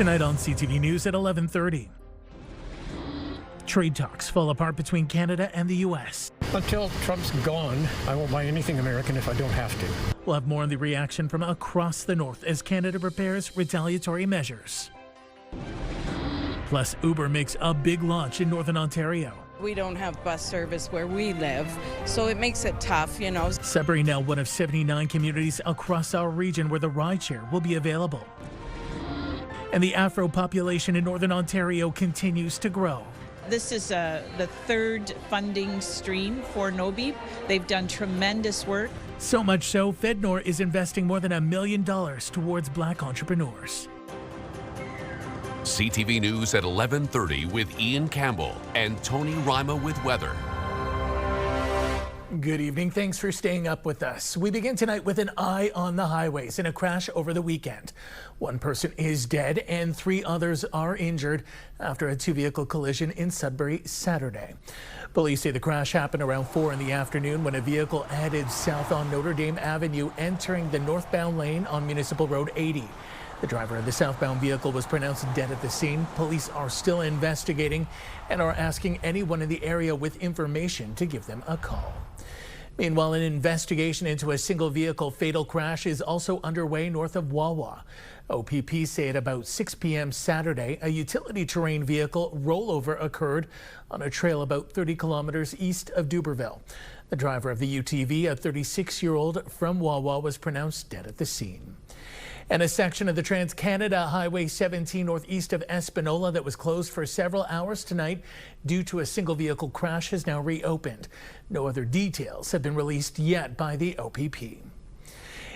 Tonight on CTV News at 11:30. Trade talks fall apart between Canada and the U.S. Until Trump's gone, I won't buy anything American if I don't have to. We'll have more on the reaction from across the north as Canada prepares retaliatory measures. Plus, Uber makes a big launch in Northern Ontario. We don't have bus service where we live, so it makes it tough, you know. Sudbury now one of 79 communities across our region where the rideshare will be available. And the Afro population in Northern Ontario continues to grow. This is the third funding stream for NOBI. They've done tremendous work. So much so, FedNor is investing more than $1 million towards Black entrepreneurs. CTV News at 11:30 with Ian Campbell and Tony Rima with weather. Good evening. Thanks for staying up with us. We begin tonight with an eye on the highways in a crash over the weekend. One person is dead and 3 others are injured after a 2-vehicle collision in Sudbury Saturday. Police say the crash happened around 4 in the afternoon when a vehicle headed south on Notre Dame Avenue, entering the northbound lane on Municipal Road 80. The driver of the southbound vehicle was pronounced dead at the scene. Police are still investigating and are asking anyone in the area with information to give them a call. Meanwhile, an investigation into a single vehicle fatal crash is also underway north of Wawa. OPP say at about 6 p.m. Saturday, a utility terrain vehicle rollover occurred on a trail about 30 kilometers east of Duberville. The driver of the UTV, a 36-year-old from Wawa, was pronounced dead at the scene. And a section of the Trans-Canada Highway 17 northeast of Espanola that was closed for several hours tonight due to a single vehicle crash has now reopened. No other details have been released yet by the OPP.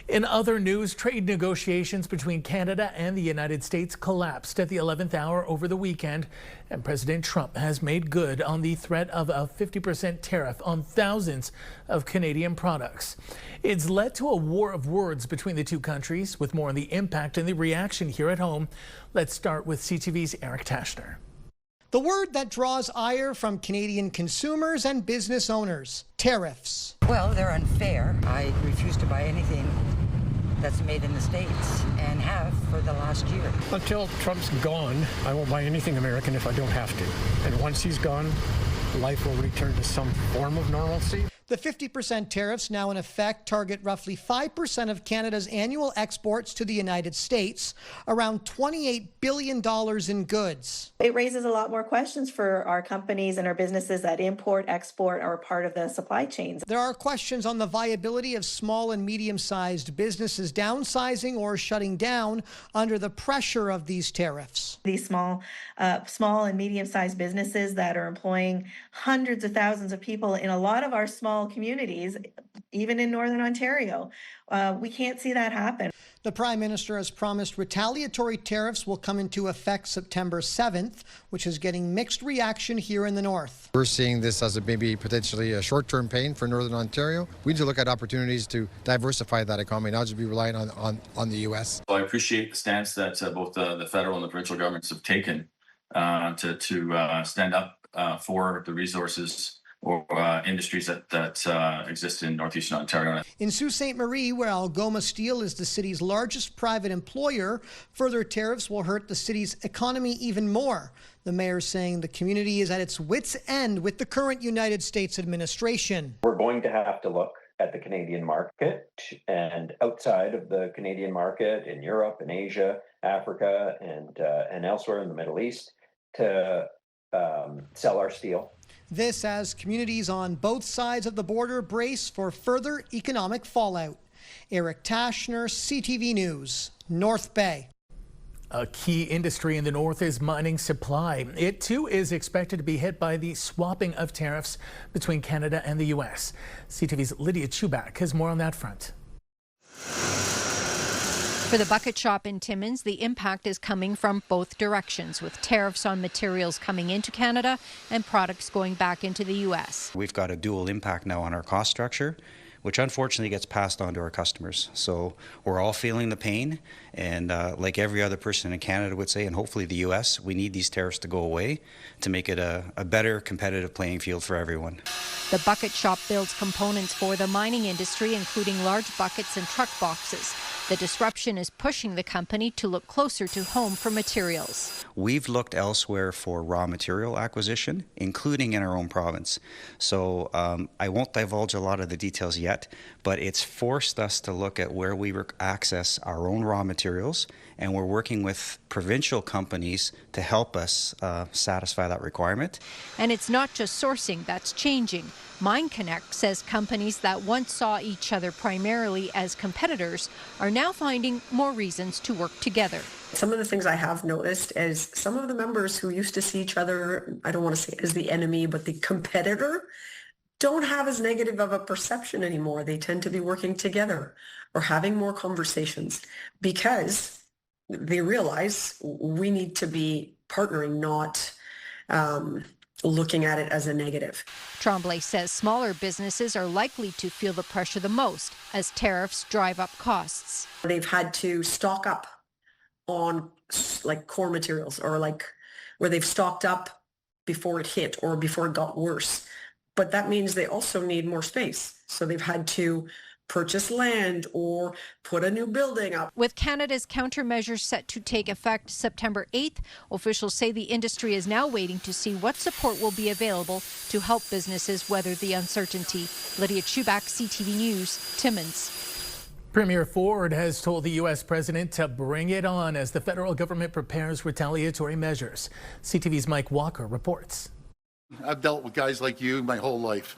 In other news, trade negotiations between Canada and the United States collapsed at the 11th hour over the weekend, and President Trump has made good on the threat of a 50% tariff on thousands of Canadian products. It's led to a war of words between the two countries. With more on the impact and the reaction here at home, let's start with CTV's Eric Tashner. The word that draws ire from Canadian consumers and business owners: tariffs. Well, they're unfair. I refuse to buy anything that's made in the States and have for the last year. Until Trump's gone, I won't buy anything American if I don't have to. And once he's gone, life will return to some form of normalcy. The 50% tariffs now in effect target roughly 5% of Canada's annual exports to the United States, around $28 billion in goods. It raises a lot more questions for our companies and our businesses that import, export, or are part of the supply chains. There are questions on the viability of small and medium-sized businesses downsizing or shutting down under the pressure of these tariffs. These small and medium-sized businesses that are employing hundreds of thousands of people in a lot of our small communities, even in Northern Ontario. We can't see that happen. The Prime Minister has promised retaliatory tariffs will come into effect September 7th, which is getting mixed reaction here in the north. We're seeing this as maybe potentially a short-term pain for Northern Ontario. We need to look at opportunities to diversify that economy, not just be relying on the U.S. Well, I appreciate the stance that both the federal and the provincial governments have taken to stand up for the resources or industries that exist in northeastern Ontario. In Sault Ste. Marie, where Algoma Steel is the city's largest private employer, further tariffs will hurt the city's economy even more. The mayor saying the community is at its wits' end with the current United States administration. We're going to have to look at the Canadian market and outside of the Canadian market in Europe and Asia, Africa, and elsewhere in the Middle East to sell our steel. This as communities on both sides of the border brace for further economic fallout. Eric Tashner, CTV News, North Bay. A key industry in the north is mining supply. It too is expected to be hit by the swapping of tariffs between Canada and the U.S. CTV's Lydia Chubak has more on that front. For the bucket shop in Timmins, the impact is coming from both directions, with tariffs on materials coming into Canada and products going back into the U.S. We've got a dual impact now on our cost structure. which unfortunately gets passed on to our customers. So we're all feeling the pain, and like every other person in Canada would say, and hopefully the US, we need these tariffs to go away to make it a better competitive playing field for everyone. The bucket shop builds components for the mining industry, including large buckets and truck boxes. The disruption is pushing the company to look closer to home for materials. We've looked elsewhere for raw material acquisition, including in our own province. So I won't divulge a lot of the details yet, but it's forced us to look at where we access our own raw materials, and we're working with provincial companies to help us satisfy that requirement. And it's not just sourcing that's changing. MineConnect says companies that once saw each other primarily as competitors are now finding more reasons to work together. Some of the things I have noticed is some of the members who used to see each other, I don't want to say as the enemy, but the competitor, don't have as negative of a perception anymore. They tend to be working together or having more conversations because they realize we need to be partnering, not looking at it as a negative. Tremblay says smaller businesses are likely to feel the pressure the most as tariffs drive up costs. They've had to stock up on like core materials, or like where they've stocked up before it hit or before it got worse. But that means they also need more space. So they've had to purchase land or put a new building up. With Canada's countermeasures set to take effect September 8th, officials say the industry is now waiting to see what support will be available to help businesses weather the uncertainty. Lydia Chubak, CTV News, Timmins. Premier Ford has told the U.S. president to bring it on as the federal government prepares retaliatory measures. CTV's Mike Walker reports. I've dealt with guys like you my whole life.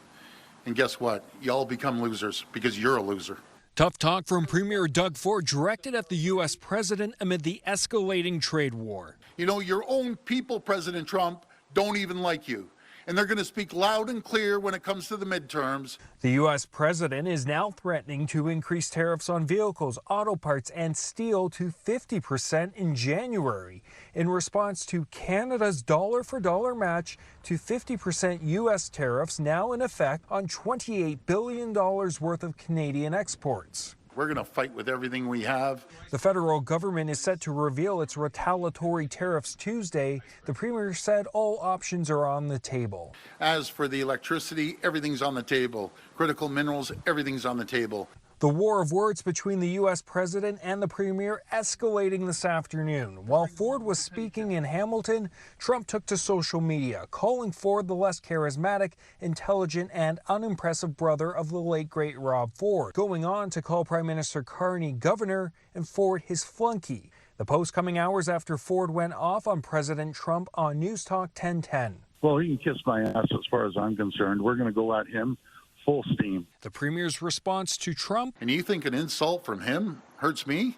And guess what? You all become losers because you're a loser. Tough talk from Premier Doug Ford directed at the U.S. president amid the escalating trade war. You know, your own people, President Trump, don't even like you. And they're going to speak loud and clear when it comes to the midterms. The U.S. president is now threatening to increase tariffs on vehicles, auto parts, and steel to 50% in January in response to Canada's dollar-for-dollar match to 50% U.S. tariffs now in effect on $28 billion worth of Canadian exports. We're going to fight with everything we have. The federal government is set to reveal its retaliatory tariffs Tuesday. The premier said all options are on the table. As for the electricity, everything's on the table. Critical minerals, everything's on the table. The war of words between the U.S. president and the premier escalating this afternoon. While Ford was speaking in Hamilton, Trump took to social media, calling Ford the less charismatic, intelligent, and unimpressive brother of the late, great Rob Ford, going on to call Prime Minister Carney governor and Ford his flunky. The post coming hours after Ford went off on President Trump on News Talk 1010. Well, he can kiss my ass as far as I'm concerned. We're going to go at him full steam. The premier's response to Trump. And you think an insult from him hurts me?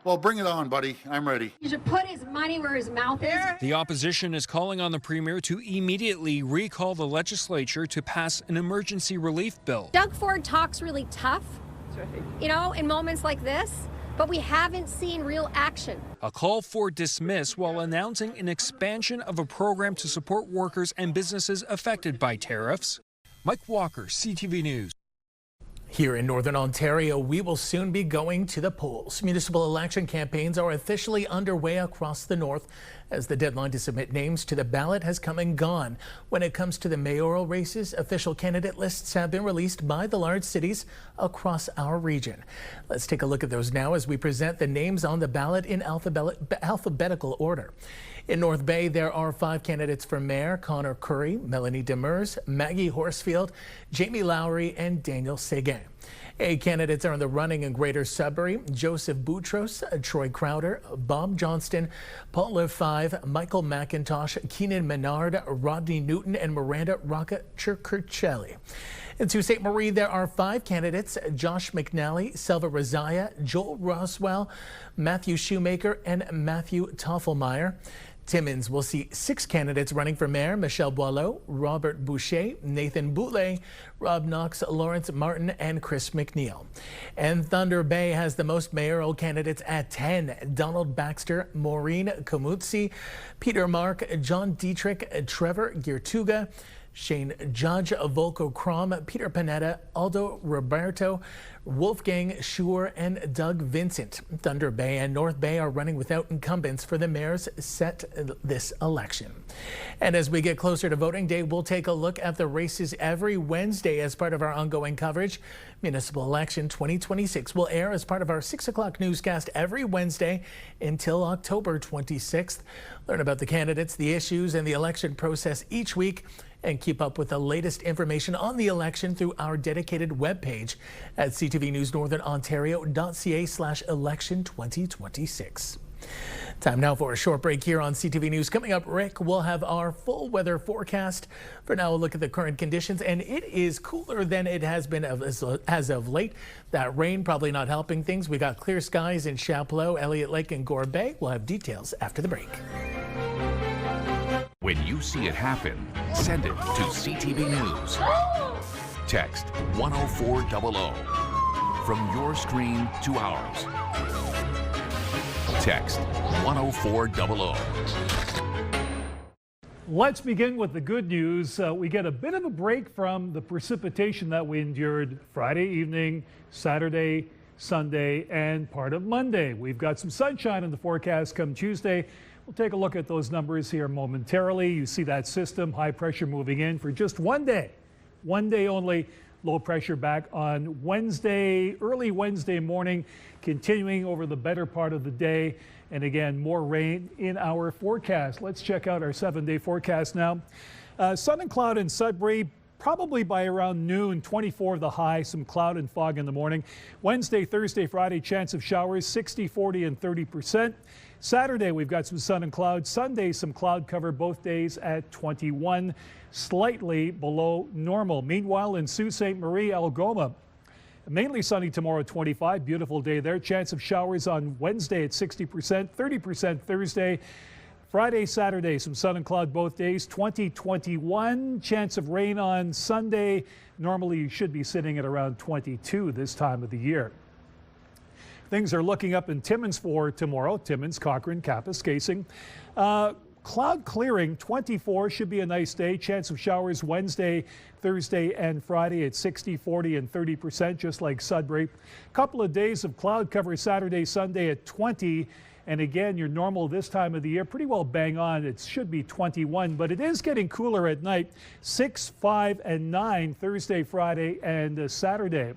Well, bring it on, buddy. I'm ready. He should put his money where his mouth is. The opposition is calling on the premier to immediately recall the legislature to pass an emergency relief bill. Doug Ford talks really tough, you know, in moments like this, but we haven't seen real action. A call for dismiss while announcing an expansion of a program to support workers and businesses affected by tariffs. Mike Walker, CTV News. Here in Northern Ontario, we will soon be going to the polls. Municipal election campaigns are officially underway across the north as the deadline to submit names to the ballot has come and gone. When it comes to the mayoral races, official candidate lists have been released by the large cities across our region. Let's take a look at those now as we present the names on the ballot in alphabetical order. In North Bay, there are 5 candidates for mayor: Connor Curry, Melanie Demers, Maggie Horsfield, Jamie Lowry, and Daniel Seguin. 8 candidates are in the running in Greater Sudbury: Joseph Boutros, Troy Crowder, Bob Johnston, Paul Lefebvre, Michael McIntosh, Keenan Menard, Rodney Newton, and Miranda Rocca-Chircurcelli. In Sault Ste. Marie, there are 5 candidates: Josh McNally, Selva Razaya, Joel Roswell, Matthew Shoemaker, and Matthew Toffelmeyer. Timmins will see 6 candidates running for mayor: Michelle Boileau, Robert Boucher, Nathan Boulay, Rob Knox, Lawrence Martin, and Chris McNeil. And Thunder Bay has the most mayoral candidates at 10. Donald Baxter, Maureen Kamutsi, Peter Mark, John Dietrich, Trevor Girtuga, Shane Judge, Volko Krom, Peter Panetta, Aldo Roberto, Wolfgang Schur, and Doug Vincent. Thunder Bay and North Bay are running without incumbents for the mayor's set this election. And as we get closer to voting day, we'll take a look at the races every Wednesday as part of our ongoing coverage. Municipal election 2026 will air as part of our 6 o'clock newscast every Wednesday until October 26th. Learn about the candidates, the issues, and the election process each week, and keep up with the latest information on the election through our dedicated webpage at ctvnewsnorthernontario.ca/election 2026. Time now for a short break here on CTV News. Coming up, Rick, we'll have our full weather forecast. For now, we'll look at the current conditions, and it is cooler than it has been as of late. That rain probably not helping things. We got clear skies in Chapleau, Elliott Lake, and Gore Bay. We'll have details after the break. When you see it happen, send it to CTV News. Text 10400 from your screen to ours. Text 10400. Let's begin with the good news. We get a bit of a break from the precipitation that we endured Friday evening, Saturday, Sunday, and part of Monday. We've got some sunshine in the forecast come Tuesday. We'll take a look at those numbers here momentarily. You see that system, high pressure moving in for just one day only. Low pressure back on Wednesday, early Wednesday morning, continuing over the better part of the day. And again, more rain in our forecast. Let's check out our 7-day forecast now. Sun and cloud in Sudbury, probably by around noon, 24 the high, some cloud and fog in the morning. Wednesday, Thursday, Friday, chance of showers, 60, 40, and 30%. Saturday, we've got some sun and cloud. Sunday, some cloud cover both days at 21, slightly below normal. Meanwhile, in Sault Ste. Marie, Algoma, mainly sunny tomorrow, 25. Beautiful day there. Chance of showers on Wednesday at 60%, 30% Thursday. Friday, Saturday, some sun and cloud both days, 20, 21. Chance of rain on Sunday. Normally, you should be sitting at around 22 this time of the year. Things are looking up in Timmins for tomorrow. Timmins, Cochrane, Kapuskasing. Cloud clearing, 24, should be a nice day. Chance of showers Wednesday, Thursday, and Friday at 60, 40, and 30%, just like Sudbury. Couple of days of cloud cover Saturday, Sunday at 20. And again, your normal this time of the year, pretty well bang on. It should be 21, but it is getting cooler at night. 6, 5, and 9 Thursday, Friday, and Saturday.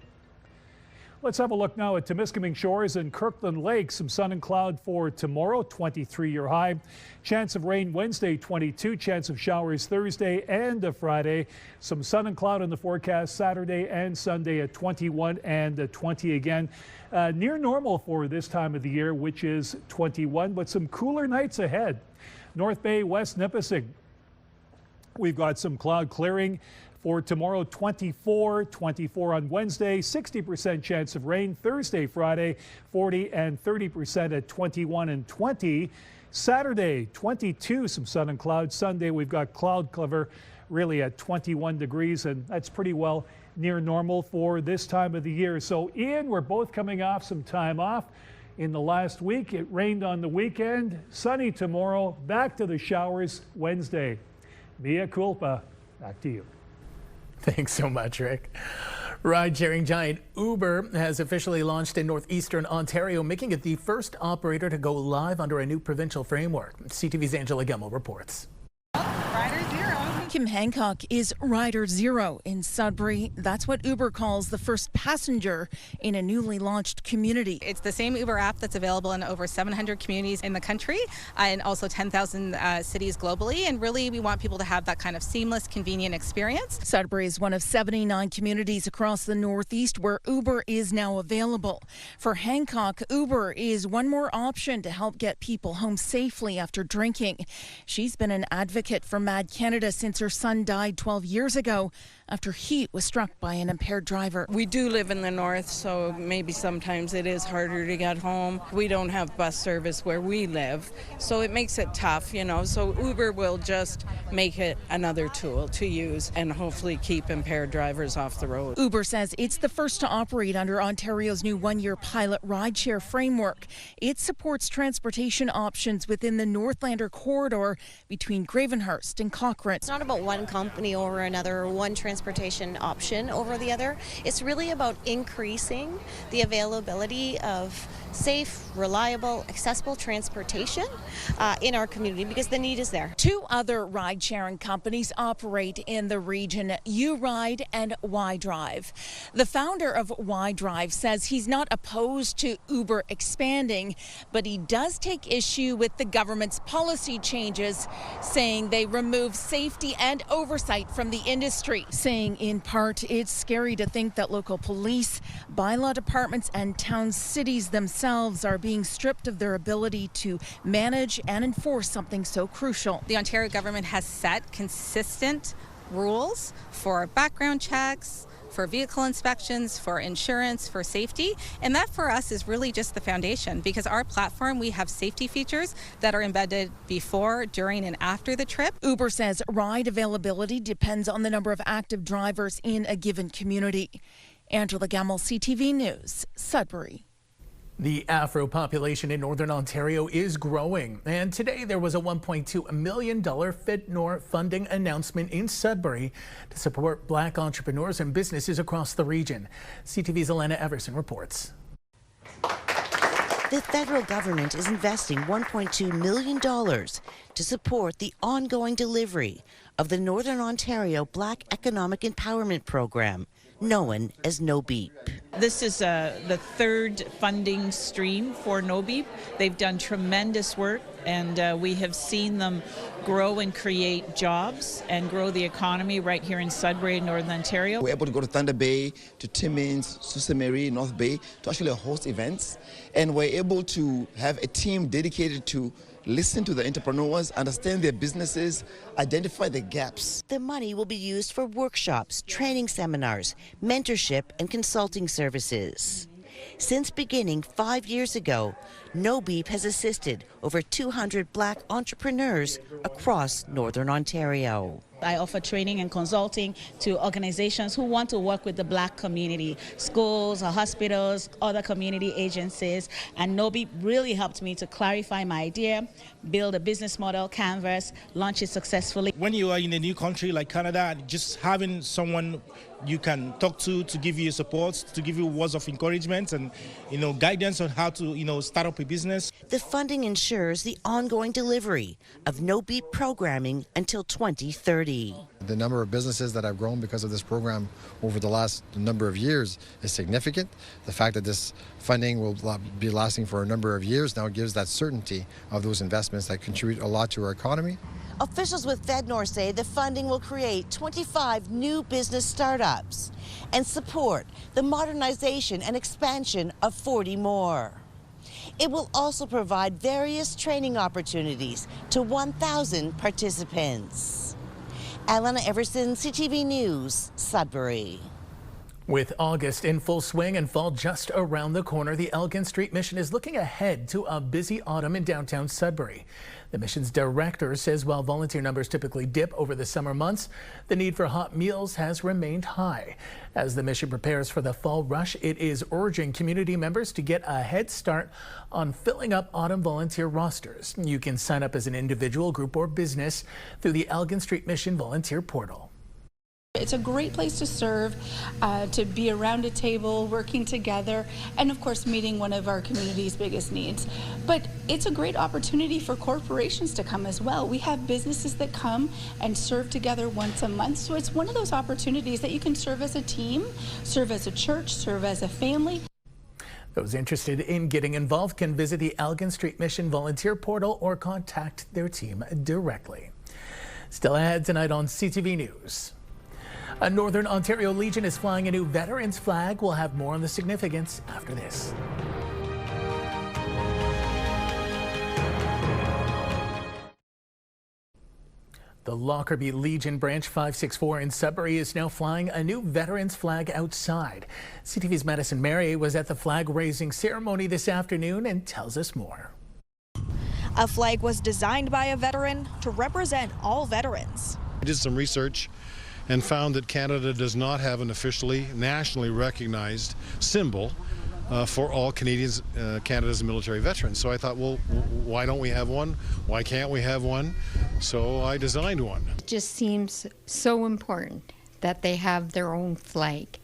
Let's have a look now at Temiskaming Shores and Kirkland Lake. Some sun and cloud for tomorrow, 23 your high. Chance of rain Wednesday, 22. Chance of showers Thursday and Friday. Some sun and cloud in the forecast Saturday and Sunday at 21 and 20 again. Near normal for this time of the year, which is 21, but some cooler nights ahead. North Bay, West Nipissing. We've got some cloud clearing. For tomorrow, 24 on Wednesday, 60% chance of rain. Thursday, Friday, 40 and 30% at 21 and 20. Saturday, 22, some sun and clouds. Sunday, we've got cloud cover really at 21 degrees, and that's pretty well near normal for this time of the year. So, Ian, we're both coming off some time off. In the last week, it rained on the weekend. Sunny tomorrow, back to the showers Wednesday. Mea culpa. Back to you. Thanks so much, Rick. Ride-sharing giant Uber has officially launched in northeastern Ontario, making it the first operator to go live under a new provincial framework. CTV's Angela Gemmell reports. Rider Zero. Kim Hancock is Rider Zero in Sudbury. That's what Uber calls the first passenger in a newly launched community. It's the same Uber app that's available in over 700 communities in the country and also 10,000 cities globally. And really, we want people to have that kind of seamless, convenient experience. Sudbury is one of 79 communities across the Northeast where Uber is now available. For Hancock, Uber is one more option to help get people home safely after drinking. She's been an advocate for Mad Canada since her son died 12 years ago after he was struck by an impaired driver. We do live in the north, so maybe sometimes it is harder to get home. We don't have bus service where we live, so it makes it tough, you know. So Uber will just make it another tool to use and hopefully keep impaired drivers off the road. Uber says it's the first to operate under Ontario's new one-year pilot rideshare framework. It supports transportation options within the Northlander corridor between Gravenhurst and Cochrane. It's not about one company over another or one transportation option over the other. It's really about increasing the availability of safe, reliable, accessible transportation in our community because the need is there. Two other ride-sharing companies operate in the region, U-Ride and Y-Drive. The founder of Y-Drive says he's not opposed to Uber expanding, but he does take issue with the government's policy changes, saying they remove safety and oversight from the industry, saying in part it's scary to think that local police, bylaw departments and town cities themselves are being stripped of their ability to manage and enforce something so crucial. The Ontario government has set consistent rules for background checks, for vehicle inspections, for insurance, for safety, and that for us is really just the foundation because our platform, we have safety features that are embedded before, during, and after the trip. Uber says ride availability depends on the number of active drivers in a given community. Angela Gamble, CTV News, Sudbury. The Afro population in Northern Ontario is growing, and today there was a $1.2 million FitNor funding announcement in Sudbury to support Black entrepreneurs and businesses across the region. CTV's Elena Everson reports. The federal government is investing $1.2 million to support the ongoing delivery of the Northern Ontario Black Economic Empowerment Program, known as No Beep. This is the third funding stream for No Beep. They've done tremendous work, and we have seen them grow and create jobs and grow the economy right here in Sudbury, Northern Ontario. We're able to go to Thunder Bay, to Timmins, Sault Ste. Marie, North Bay to actually host events, and we're able to have a team dedicated to listen to the entrepreneurs, understand their businesses, identify the gaps. The money will be used for workshops, training seminars, mentorship, and consulting services. Since beginning 5 years ago, No Beep has assisted over 200 Black entrepreneurs across Northern Ontario. I offer training and consulting to organizations who want to work with the Black community, schools, hospitals, other community agencies, and No Beep really helped me to clarify my idea, build a business model, canvas, launch it successfully. When you are in a new country like Canada, just having someone you can talk to give you support, to give you words of encouragement and guidance on how to start up a business. The funding ensures the ongoing delivery of No Beep programming until 2030. The number of businesses that have grown because of this program over the last number of years is significant. The fact that this funding will be lasting for a number of years now gives that certainty of those investments that contribute a lot to our economy. Officials with FedNor say the funding will create 25 new business startups and support the modernization and expansion of 40 more. It will also provide various training opportunities to 1,000 participants. Alana Everson, CTV News, Sudbury. With August in full swing and fall just around the corner, the Elgin Street Mission is looking ahead to a busy autumn in downtown Sudbury. The mission's director says while volunteer numbers typically dip over the summer months, the need for hot meals has remained high. As the mission prepares for the fall rush, it is urging community members to get a head start on filling up autumn volunteer rosters. You can sign up as an individual, group, or business through the Elgin Street Mission volunteer portal. It's a great place to serve, to be around a table, working together, and of course meeting one of our community's biggest needs. But it's a great opportunity for corporations to come as well. We have businesses that come and serve together once a month, so it's one of those opportunities that you can serve as a team, serve as a church, serve as a family. Those interested in getting involved can visit the Elgin Street Mission volunteer portal or contact their team directly. Still ahead tonight on CTV News. A Northern Ontario Legion is flying a new veterans flag. We'll have more on the significance after this. The Lockerbie Legion Branch 564 in Sudbury is now flying a new veterans flag outside. CTV's Madison Mary was at the flag raising ceremony this afternoon and tells us more. A flag was designed by a veteran to represent all veterans. I did some research and found that Canada does not have an officially nationally recognized symbol for all Canadians, Canada's military veterans. So I thought, well, why don't we have one? Why can't we have one? So I designed one. It just seems so important that they have their own flag.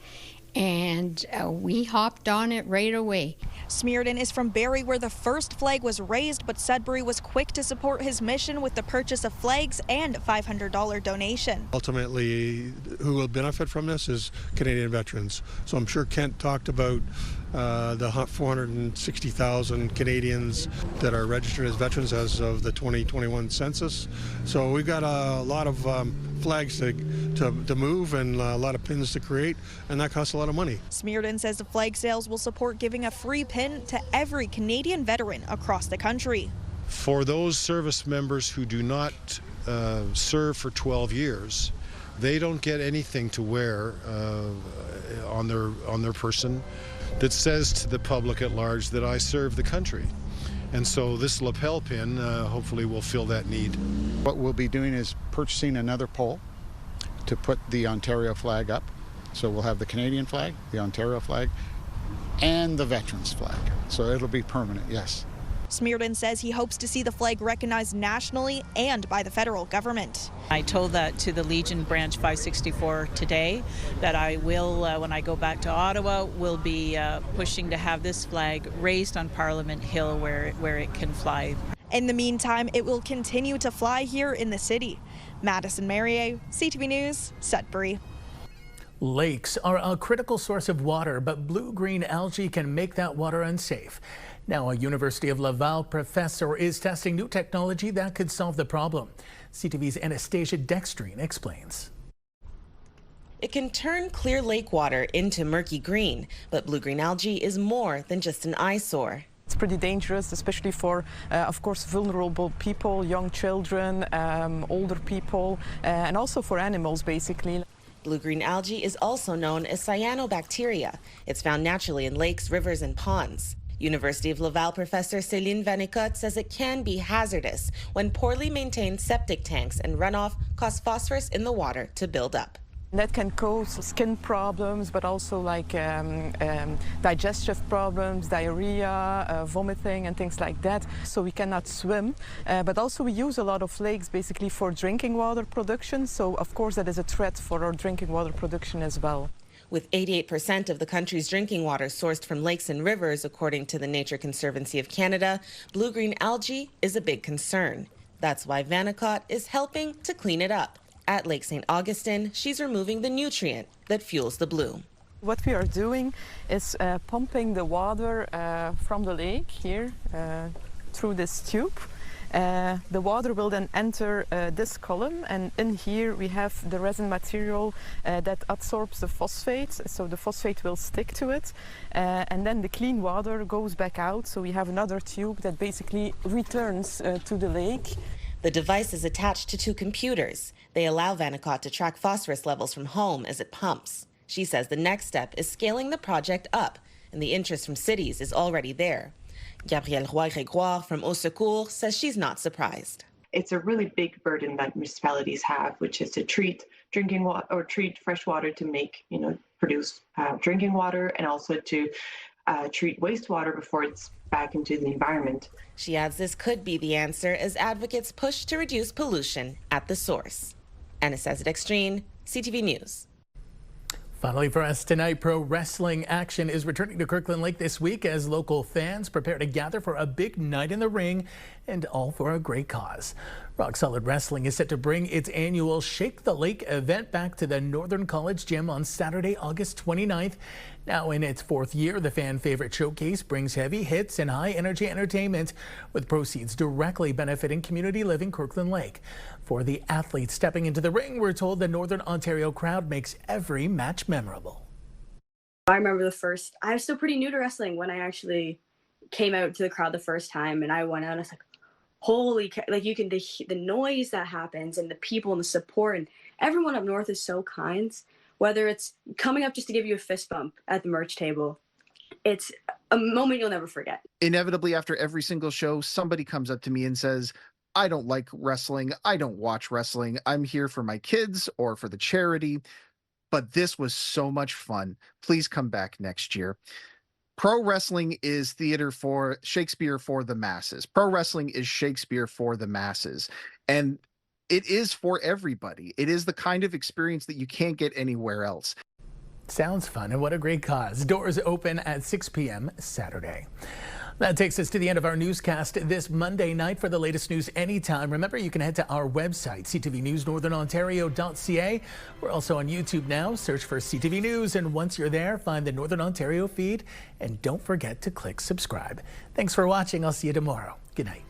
And we hopped on it right away. Smearden is from Barrie, where the first flag was raised, but Sudbury was quick to support his mission with the purchase of flags and $500 donation. Ultimately, who will benefit from this is Canadian veterans. So I'm sure Kent talked about the 460,000 Canadians that are registered as veterans as of the 2021 census. So we've got a lot of flags to move and a lot of pins to create, and that costs a lot of money. Smearden says the flag sales will support giving a free pin to every Canadian veteran across the country. For those service members who do not serve for 12 years, they don't get anything to wear on their person that says to the public at large that I serve the country. And so this lapel pin hopefully will fill that need. What we'll be doing is purchasing another pole to put the Ontario flag up. So we'll have the Canadian flag, the Ontario flag, and the Veterans flag. So it'll be permanent, yes. Smearden says he hopes to see the flag recognized nationally and by the federal government. I told that to the Legion Branch 564 today, that I will, when I go back to Ottawa, will be pushing to have this flag raised on Parliament Hill where it can fly. In the meantime, it will continue to fly here in the city. Madison Marier, CTV News, Sudbury. Lakes are a critical source of water, but blue-green algae can make that water unsafe. Now, a University of Laval professor is testing new technology that could solve the problem. CTV's Anastasia Dextrine explains. It can turn clear lake water into murky green, but blue-green algae is more than just an eyesore. It's pretty dangerous, especially for, of course, vulnerable people, young children, older people, and also for animals, basically. Blue-green algae is also known as cyanobacteria. It's found naturally in lakes, rivers, and ponds. University of Laval professor Céline Vanicot says it can be hazardous when poorly maintained septic tanks and runoff cause phosphorus in the water to build up. That can cause skin problems, but also like digestive problems, diarrhea, vomiting and things like that. So we cannot swim, but also we use a lot of lakes basically for drinking water production. So of course that is a threat for our drinking water production as well. With 88% of the country's drinking water sourced from lakes and rivers, according to the Nature Conservancy of Canada, blue-green algae is a big concern. That's why Vanicot is helping to clean it up. At Lake St. Augustine, she's removing the nutrient that fuels the bloom. What we are doing is pumping the water from the lake here through this tube. The water will then enter this column, and in here we have the resin material that absorbs the phosphate, so the phosphate will stick to it, and then the clean water goes back out, so we have another tube that basically returns to the lake. The device is attached to two computers. They allow Vanicot to track phosphorus levels from home as it pumps. She says the next step is scaling the project up, and the interest from cities is already there. Gabrielle Roy-Grégoire from Au Secours says she's not surprised. It's a really big burden that municipalities have, which is to treat drinking water or treat fresh water to make, produce drinking water, and also to treat wastewater before it's back into the environment. She adds this could be the answer as advocates push to reduce pollution at the source. Anastasia Dextrine, CTV News. Finally for us tonight, pro wrestling action is returning to Kirkland Lake this week as local fans prepare to gather for a big night in the ring, and all for a great cause. Rock Solid Wrestling is set to bring its annual Shake the Lake event back to the Northern College Gym on Saturday, August 29th. Now in its fourth year, the fan favorite showcase brings heavy hits and high energy entertainment, with proceeds directly benefiting community living Kirkland Lake. For the athletes stepping into the ring, we're told the Northern Ontario crowd makes every match memorable. I remember I was still pretty new to wrestling when I actually came out to the crowd the first time, and I went out and I was like, holy, like you can, the noise that happens and the people and the support, and everyone up north is so kind. Whether it's coming up just to give you a fist bump at the merch table, it's a moment you'll never forget. Inevitably, after every single show, somebody comes up to me and says, I don't like wrestling. I don't watch wrestling. I'm here for my kids or for the charity. But this was so much fun. Please come back next year. Pro wrestling is theater for Shakespeare for the masses. Pro wrestling is Shakespeare for the masses. And It is for everybody. It is the kind of experience that you can't get anywhere else. Sounds fun, and what a great cause. Doors open at 6 p.m. Saturday. That takes us to the end of our newscast this Monday night. For the latest news anytime, remember you can head to our website, ctvnewsnorthernontario.ca. We're also on YouTube now. Search for CTV News, and once you're there, find the Northern Ontario feed, and don't forget to click subscribe. Thanks for watching. I'll see you tomorrow. Good night.